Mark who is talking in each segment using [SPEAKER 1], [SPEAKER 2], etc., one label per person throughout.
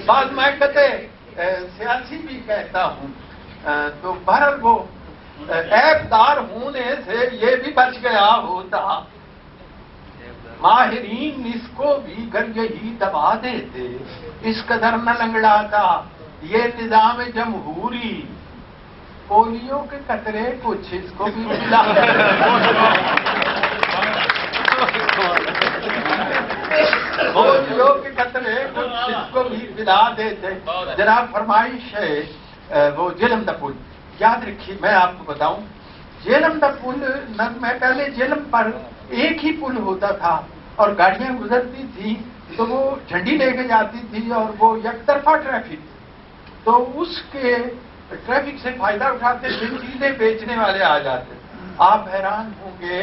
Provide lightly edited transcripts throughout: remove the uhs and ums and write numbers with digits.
[SPEAKER 1] بعض میں کہتے سیاسی بھی کہتا ہوں تو بہرحال وہ عیب دار ہونے سے یہ بھی بچ گیا ہوتا، ماہرین اس کو بھی گر یہی دبا دیتے، اس قدر نہ لنگڑاتا یہ نظام جمہوری، پولیو کے قطرے کچھ اس کو بھی ملا پولیو کے قطرے کچھ اس کو بھی ملا دیتے۔ جناب فرمائش ہے وہ جہلم دا پل، یاد رکھیے میں آپ کو بتاؤں، جہلم دا پل میں پہلے جہلم پر ایک ہی پل ہوتا تھا اور گاڑیاں گزرتی تھی تو وہ جھنڈی لے کے جاتی تھی اور وہ یک طرفہ ٹریفک، تو اس کے ٹریفک سے فائدہ اٹھاتے تھے، چیزیں بیچنے والے آ جاتے۔ آپ حیران ہوں گے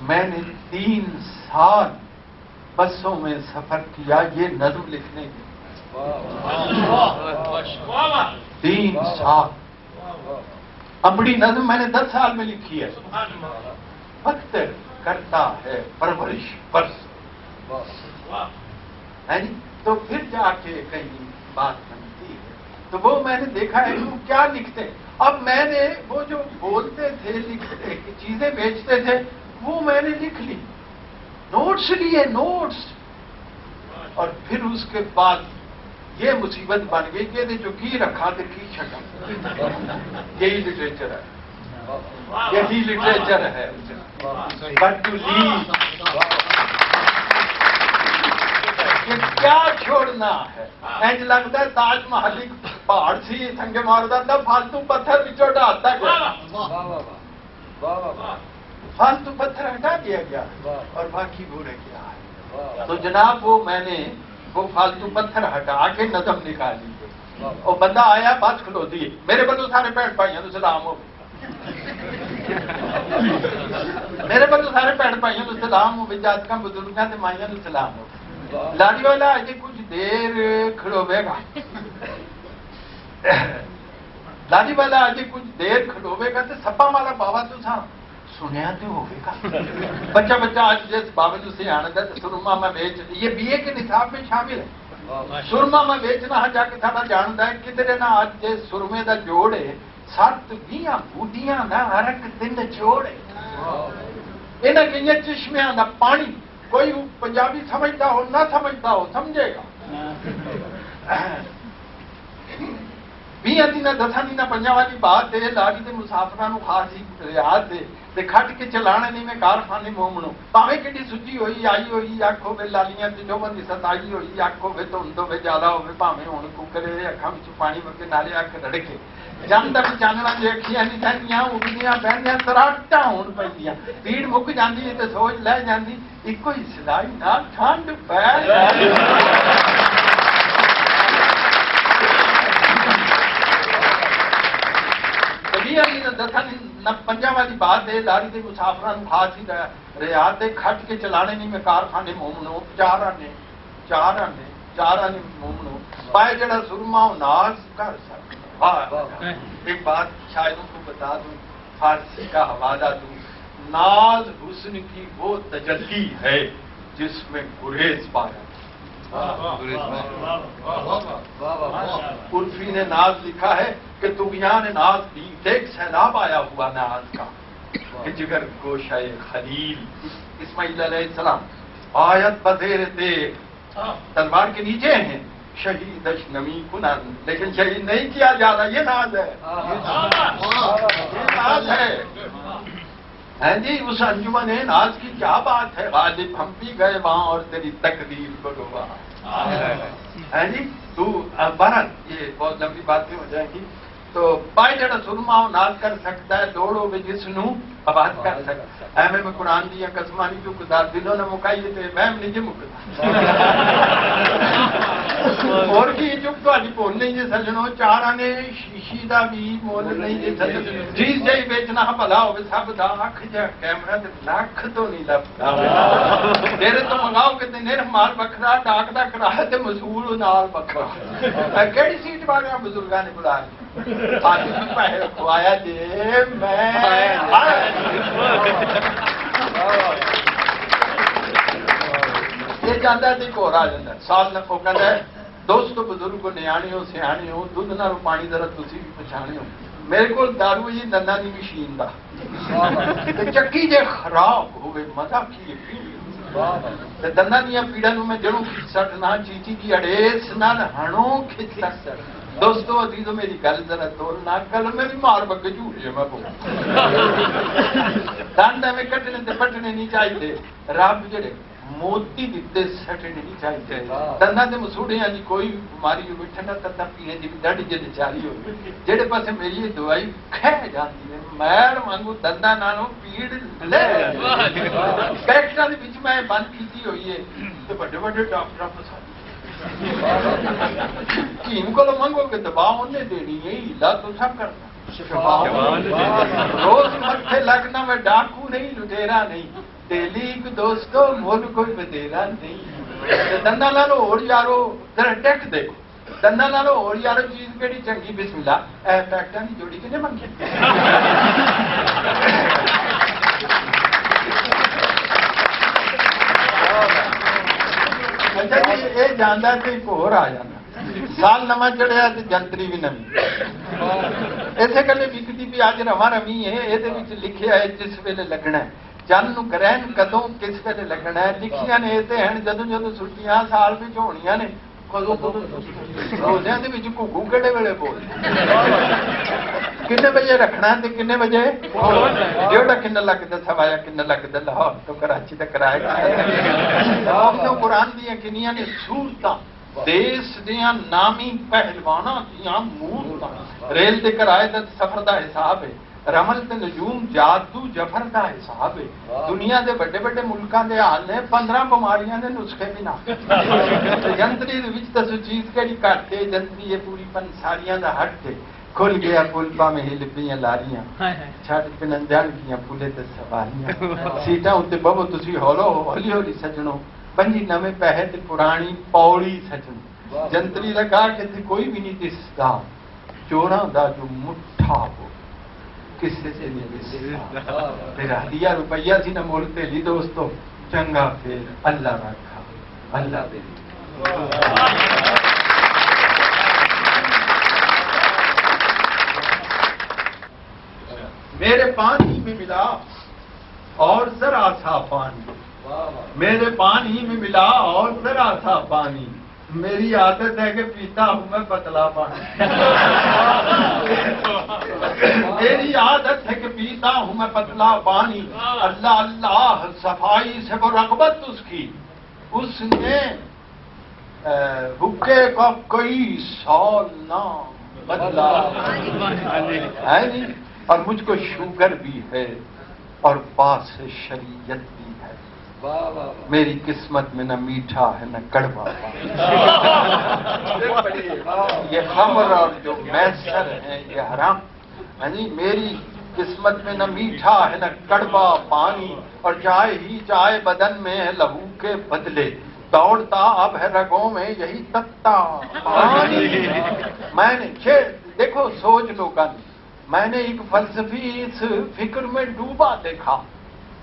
[SPEAKER 1] میں نے 3 سال بسوں میں سفر کیا یہ نظم لکھنے کے، 3 سال۔ امبڑی نظم میں نے 10 سال میں لکھی ہے۔ وقت کرتا ہے پرورش برس، تو پھر جا کے کہیں بات بنتی ہے۔ تو وہ میں نے دیکھا ہے وہ کیا لکھتے ہیں۔ اب میں نے وہ جو بولتے تھے لکھتے چیزیں بیچتے تھے وہ میں نے لکھ لی، نوٹس لیے نوٹس، اور پھر اس کے بعد یہ مصیبت بن گئی کہ جو کی رکھا تو کی چھٹا۔ یہی لٹریچر ہے، یہی لٹریچر ہے۔ بٹ ٹو لیو کیا چھوڑنا ہے، انج لگتا ہے تاج محل پہاڑ سی سنگے مارتا تھا، فالتو پتھر بچوں ڈالتا گیا، فالتو پتھر ہٹا دیا گیا اور باقی وہ رہ گیا ہے۔ تو جناب وہ میں نے وہ فالتو پتھر ہٹا کے نظم نکالی، اور بندہ آیا بات کھلو دی، میرے بندو سارے بھن بھائیوں کو سلام ہو، میرے بندو سارے بھن بھائیوں کو سلام ہو، جاتکاں بزرگاں تے مائیاں کو سلام ہو۔ لاڑی والا اجے کچھ دیر کھڑوے گا، لاڑی والا اجے کچھ دیر کھڑوے گا تو سپا والا بابا تو سنیا تو ہوگے گا۔ بچہ بچہ آج جس بابا جو سے آنا تھا سرما میں بیچ، یہ BA کے نصاب میں شامل ہے، سرما میں بیچنا جا کے سارا جانتا ہے کدھر نہ آج جس سرمے دا جوڑ ہے 7 20 بوٹیاں نہ ہر ایک دن جوڑے، انہیں کئی چشمیاں دا پانی، کوئی پنجابی سمجھتا ہو نہ سمجھتا ہو سمجھے گا۔ 20 دن 10 دن 5 والی بات ہے، لاڑی کے مسافران خاص ہی ریاض دے کھٹ کے چلانے نہیں میں کارخانے مومنو، پاوے کڈی سچی ہوئی آئی ہوئی آکھو وے لالیاں تے جو بندی ستائی ہوئی آکھو وے تو اندو وے جالا ہوئے، پاوے ہون ککرے اکھاں وچ پانی وگے نالے اکھ رڑکے جانتا بھی چاننا جی اکھیاں نہیں چاہیے اگدیاں بہنیاں سراٹاں ہون پیندیاں، پیڑ مک جاندی ہے تے سوچ لے جاندی اکو ہی سلائی نال ٹھنڈ پے۔ 5 والی بات ہے، لاری دے مسافران خاص ہی ریاض دے کھٹ کے چلانے نہیں میں کارخانے مومنو، 4 آنے مومنو، پائے جڑا سرما ناز کر سکتا۔ ایک بات شاید ان کو بتا دوں، فارسی کا حوالہ دوں، ناز حسن کی وہ تجلی ہے جس میں گریز پایا۔ عرفی نے ناز لکھا ہے کہ طغیان ناز بھی دیکھ سیلاب آیا ہوا ناز کا، کہ جگر گوشہ خلیل اسماعیل علیہ السلام آیت بزیر دیکھ تلوار کے نیچے ہیں، شہیدش نمی کنن، لیکن شہید نہیں کیا جا رہا، یہ ناز ہے، یہ ناز ہے۔ ہیں جی اس انجمن ناز کی کیا بات ہے، غالب ہم بھی گئے وہاں اور تیری تقدیر کو ڈوبا۔ ہیں جی تو بہرحال یہ بہت لمبی باتیں ہو جائیں گی۔ تو پائے جڑا سرما ناز کر سکتا ہے، دوڑو بھی جس نو آباد کر سکتا ہے۔ میں قرآن دیا قسمانی چکتا دلوں نے مکائی تے میں نہیں جی مکتا اور کی چک تو بول نہیں جی سجنوں، 4 آنے شیشی دا بھی مول نہیں جی سجنوں، چیز جائی بیچنا بھلا ہوگی سب دا اکھ جا کیمرہ تے لکھ تو نہیں لگتا، تیرے تو منگاؤ کہ نر مال بکھرا ڈاک دا کرایہ تے مسئول نال بکھرا، کیڑی سیٹ بارے بزرگاں نے بلا لیا آتی بھی پہلے کھوایا جے میں یہ جانا ہے تو ایک اور آ جاتا ہے سال نہ وہ کہتا ہے دوستو بزرگو نیانیو سیانیو دودھ نہ پانی ذرا تسی بھی پچھانیو میرے کو دارو جی دندا دی مشین دا تے چکی جے خراب ہوئے مزہ کی تے دندا دیا پیڑا نو میں جڑوں سٹنا چیچی دی اڑیس نال ہنوں کھچ سٹ دوستو عزیزو میری گل ذرا تولنا کل میری مار بکے جھوڑے میں بو دندا میں کٹنے تے پٹنے نہیں چاہیے رب جڑے موتی دیتے سٹنے نہیں چاہیے دندا تے مسوڑے ہیں جی کوئی بیماری ہو بیٹھنا تتا پینے دی ڈڈ جے چاری ہو جڑے پاسے میری دوائی کھے جاندی ہے میر وانگو دندا نالوں پیڑ لے کریکٹر دی وچ میں بند کیتی ہوئی ہے تے بڑے بڑے ڈاکٹر پسا ان کو منگو کہ دبا انہیں دینی ہے علا تو سب کرنا روز متھے لگنا میں ڈاکو نہیں لٹیرا نہیں دہلی کو دوستو مول کوئی بدیرا نہیں دندا لالو اور یارو ذرا ٹیک دیکھو دندا لالو اور یارو چیز کیڑی چنگی بسم اللہ اے پیکٹاں دی جوڑی کنے منگی اچھا جی یہ جانا تو ایک اور آ جانا سال نواں چڑھیا تو جنتری بھی نوی اسے گلے وکتی بھی اج رواں روی ہے یہ لکھیا ہے جس ویلے لگنا ہے چند نو گرہن کدوں کس ویلے لگنا ہے لکھیاں نے یہ ہیں جدوں جدوں چھٹیاں سال وچ ہونیاں نے کدوں کدوں روزیاں دے وچ گھگو کہڑے ویلے بول کنے بجے رکھنا تے کنے بجے جوڑا کنے لگدا سوایا کنے لگدا لاہور تو کراچی تے کرائے آپ نے قرآن دیاں کنیاں نے صورتاں دیس دیاں نامی پہلواناں دیاں مورتاں ریل دے کرائے تے سفر دا حساب ہے رمل تے نجوم جادو جفر دا حساب ہے دنیا دے بڑے بڑے ملکاں دے حال نے 15 بیماریاں دے نسخے بھی نہ جنتری دے وچ تے چیز کیڑی گھٹ ہے جنتری یہ پوری پنساریاں دا ہٹ ہے کھل گیا پلپا میں ہل پیاں لاریاں چھٹ پنندیاں کیاں پھولے تے سواریاں سیٹاں اُتے بہو تسی ہولی ہولی سجنو پنجی نویں پہے تے پرانی پوڑی سجنو جنتری دا کہا کہ تے کوئی بھی نہیں دسدا چوراں دا جو مٹھا ہو کسے سے نہیں دسدا تیرا 1000 روپیہ سی نہ مول تے لی دوستو چنگا پھر اللہ رکھا اللہ دے میرے پانی میں ملا اور ذرا سا پانی میرے پانی میں ملا اور ذرا سا پانی میری عادت ہے کہ پیتا ہوں میں پتلا پانی میری عادت ہے کہ پیتا ہوں میں پتلا پانی اللہ اللہ صفائی سے وہ رغبت اس نے حکے کا کئی سال نہ بدلا ہے نہیں اور مجھ کو شوگر بھی ہے اور پاس شریعت بھی ہے میری قسمت میں نہ میٹھا ہے نہ کڑوا یہ خمر اور جو میسر ہے یہ حرام یعنی میری قسمت میں نہ میٹھا ہے نہ کڑوا پانی اور چائے ہی چائے بدن میں ہے لہو کے بدلے دوڑتا اب ہے رگوں میں یہی تتا پانی میں نے دیکھو سوچ لو گا میں نے ایک فلسفی اس فکر میں ڈوبا دیکھا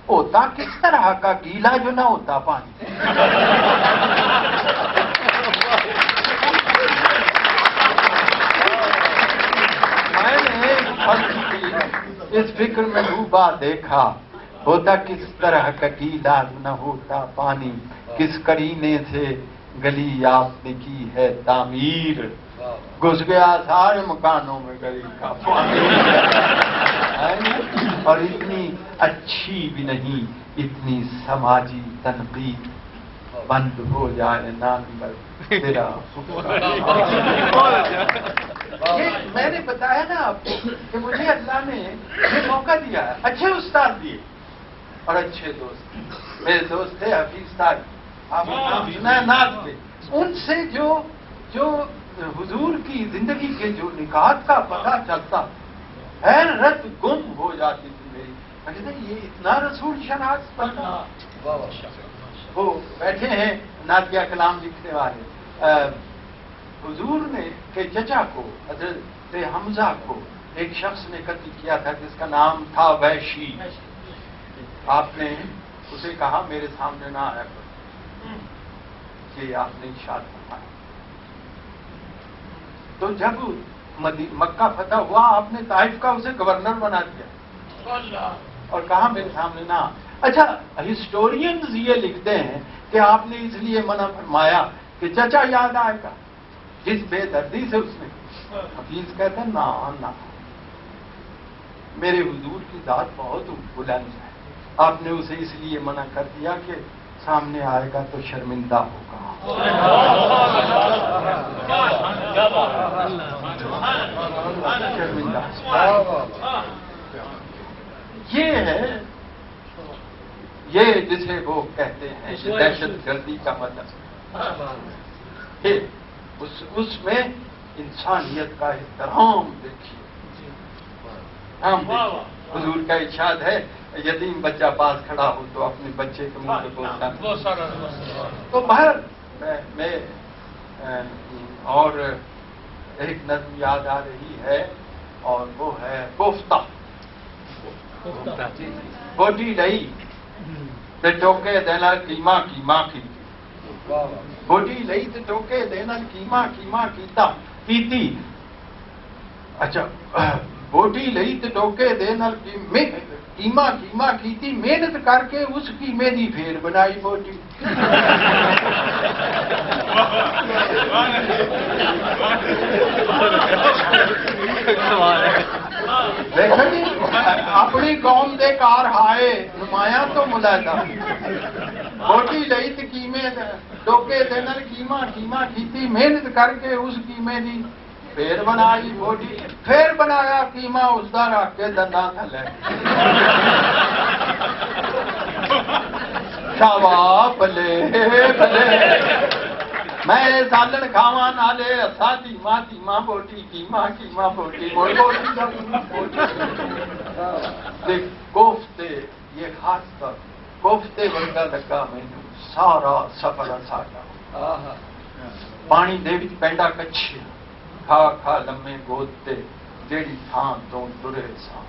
[SPEAKER 1] ہوتا کس طرح کا گیلا جو نہ ہوتا پانی میں نے ایک فلسفی اس فکر میں ڈوبا دیکھا ہوتا کس طرح کا گیلا جو نہ ہوتا پانی کس کرینے سے گلی آپ نے کی ہے تعمیر گھس گیا سارے مکانوں میں گلی کا پانی اور اتنی اچھی بھی نہیں اتنی سماجی تنقید بند ہو جائے نامبر تیرا میں نے بتایا نا آپ کو کہ مجھے اللہ نے یہ موقع دیا ہے اچھے استاد دیے اور اچھے دوست میرے دوست تھے حفیظ صاحب آپ نام سنا ہے ناز پہ ان سے جو حضور کی زندگی کے جو نکات کا پتہ چلتا حیرت گم ہو جاتی تھی میری میں کہتا یہ اتنا رسول شناس پڑھنا وہ بیٹھے ہیں نعتیہ کلام لکھنے والے حضور نے کہ چچا کو حضرت حمزہ کو ایک شخص نے قتل کیا تھا جس کا نام تھا وحشی آپ نے اسے کہا میرے سامنے نہ آیا کہ آپ نے ارشاد فرمایا تو جب مکہ فتح ہوا آپ نے طائف کا اسے گورنر بنا دیا اور کہا میرے سامنے نہ. اچھا ہسٹورینز یہ لکھتے ہیں کہ آپ نے اس لیے منع فرمایا کہ چچا یاد آئے گا، جس بے دردی سے اس نے. حفیظ کہتے ہیں نہ میرے حضور کی ذات بہت بلند ہے، آپ نے اسے اس لیے منع کر دیا کہ سامنے آئے گا تو شرمندہ ہوگا. شرمندہ. یہ ہے یہ جسے وہ کہتے ہیں دہشت گردی کا مطلب. اس میں انسانیت کا احترام دیکھیے. حضور کا ارشاد ہے یتیم بچہ پاس کھڑا ہو تو اپنے بچے کے منہ پہ بولتا. تو باہر میں اور ایک نظم یاد آ رہی ہے اور وہ ہے کوفتہ. بوٹی لئی تے ٹوکے دینا کیما کیما کی. بوٹی لئی تے ٹوکے دینا کیما کیما کیتی. اچھا بوٹی لئی تے ٹوکے دینا کیما کیما کیتی. محنت کر کے اس کیمے دی پھیر بنائی بوٹی. اپنی قوم دے کار ہائے نمایاں تو ملاحدہ. بوٹی لئی تے کیمے ٹوکے دے نال کیما کیما کیتی. محنت کر کے اس کیمے دی پھیر بنائی بوٹی. پھر بنایا کیما اس دا رکھ کے دنداں تھلے. شاباش بلے بلے میں سالن کھاواں نالے اسا دھیما دھیما بوٹی کیما کیما بوٹی بوٹی. دیکھ کوفتے یہ خاص طور کوفتے ورگا لگا مینوں سارا سفر ساڈا. پانی دے وچ پینڈا کچھیا کھا کھا لمے گود تے جیڑی تھان تو ٹرے سان.